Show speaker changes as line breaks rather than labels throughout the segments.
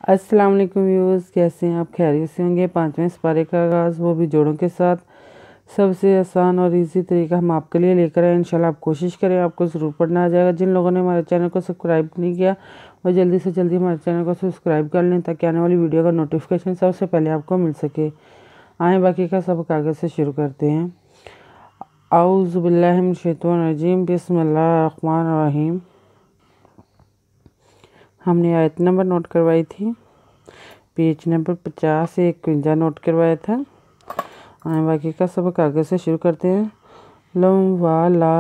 السلام علیکم ویورز، کیسے ہیں آپ؟ خیریت سے ہوں گے۔ 5ویں سپارے کا آغاز وہ بھی جوڑوں کے ساتھ سب سے آسان اور ایزی طریقہ ہم آپ کے لیے لے کر آئے۔ انشاءاللہ آپ کوشش کریں، آپ کو ضرور پڑھنا آ جائے گا۔ جن لوگوں نے ہمارے چینل کو سبسکرائب نہیں کیا وہ جلدی سے جلدی ہمارے چینل کو سبسکرائب کر لیں تاکہ آنے والی ویڈیو کا نوٹیفیکیشن سب سے پہلے آپ کو مل سکے۔ آئیں باقی کا سبق آگے سے شروع کرتے ہیں۔ اعوذ باللہ من الشیطان الرجیم، بسم اللہ الرحمن الرحیم۔ ہم نے آیت نمبر نوٹ کروائی تھی، پیج نمبر 50 سے 51 نوٹ کروایا تھا۔ باقی کا سبق آگے سے شروع کرتے ہیں۔ لم ولا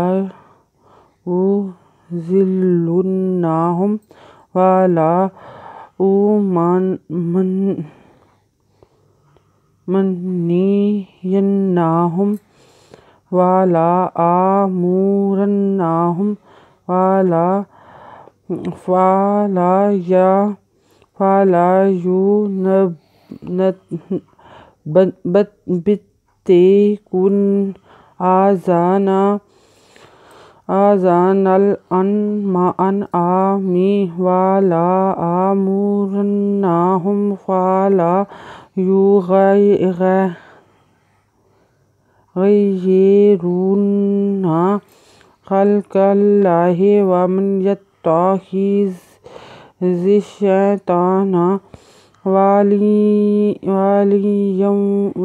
ذلناہم ولا منیناہم ولا آمورناہم ولا یبتکن آذان الانعام ولا آمورناہم فلا یغیرن خلق اللہ ومن یتخذ الشیطان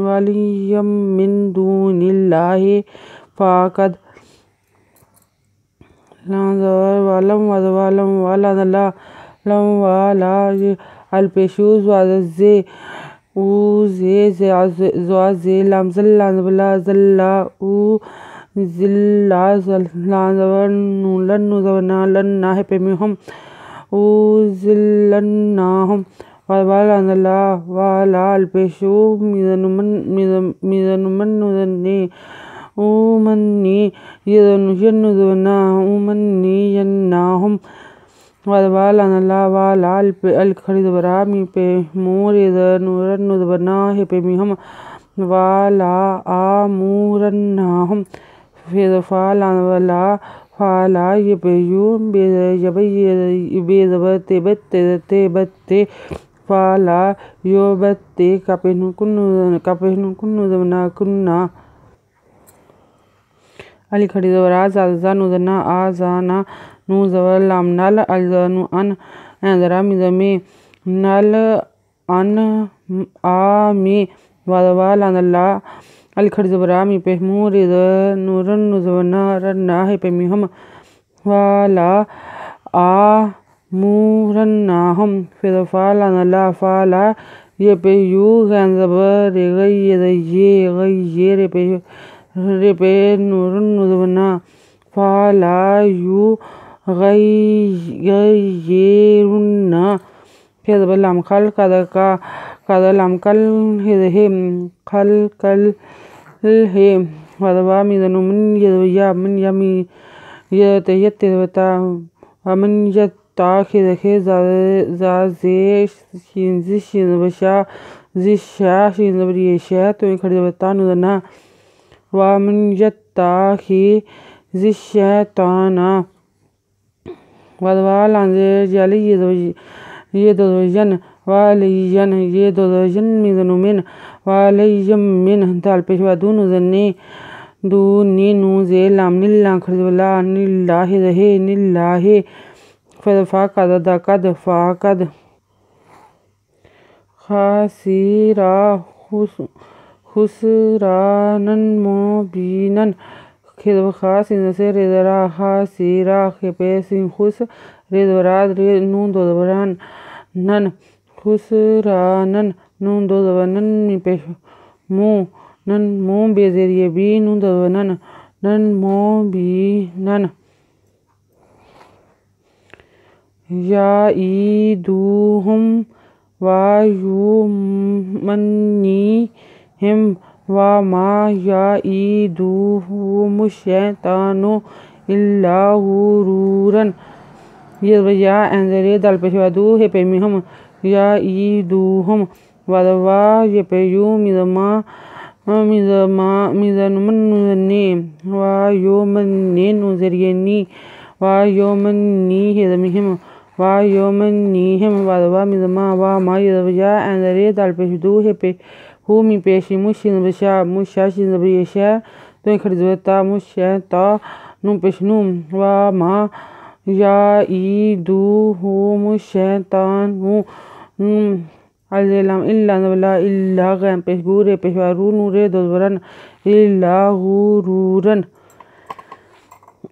ولیا من دون اللہ فقد الپیش ذلناہم ولا الپیش امنیناہم ولا الخڑدبرا میپیمور ہپیمہم ولا آمورناہم فلا یبیو بیضبط فلا یوبت کپنکنہ علی کھڑی زبر زازا نوزنا آزانا نوزور لامنال الزانو ان اندرا مزمی نال ان آمی وادوال اندلا علی کھڑی زبر آمی پہمو رید نورن نوزونا رنا ہپمیہم والا آمورناہم فیدفال اندلا فالا یپیو غین زبر غیر ریپے نورن نوزونا فالا یغیرن فیدب لام خل قد لام کل خلقل وادوا میزنو من یدویا من یمی یتیتا ومن یتاخذ زازیش شینزبشا زیشا شینزبریشا تو کھڑی زبتا نوزنا ومن یتخذ الشیطان وادوال انزر جالی یدوین والین میزنو من والیم من دال پیش وادو نوزنی دونی نوزے لام نیلان کھڑی زبلا نیلاہ دہے نیلاہ فدفا قد فاقد خاسیرا خسرانن مبینن خدب خاص سے ریدرا خاسیرا خپیسین خس ریدوراد نون دو زبران نن خسرانن نون دو زبران میپیش مو نن مو بیزیری بی نون دو زبران نن مبینن یعیدوہم ویمنیہم وما یعیدوہم الشیطان الا غرورا یا انزر دال پیش وادو ہپیمہم یعیدوہم وادوا یپیو میزنمن نوزنی ویومنی نوزرینی ویومنی ہدمہم wa yomnihim wa mizma wa ma yadja and re dal pesh du he pe hu mi peshi mushin bisha mushashi zabisha to khrzwata musha ta nu peshnum wa ma ya I du hu mushaitan hu Allam illa nabla illa gam pesh gure peshwaru nure dozbaran illa gururan।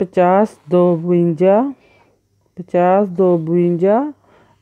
50-52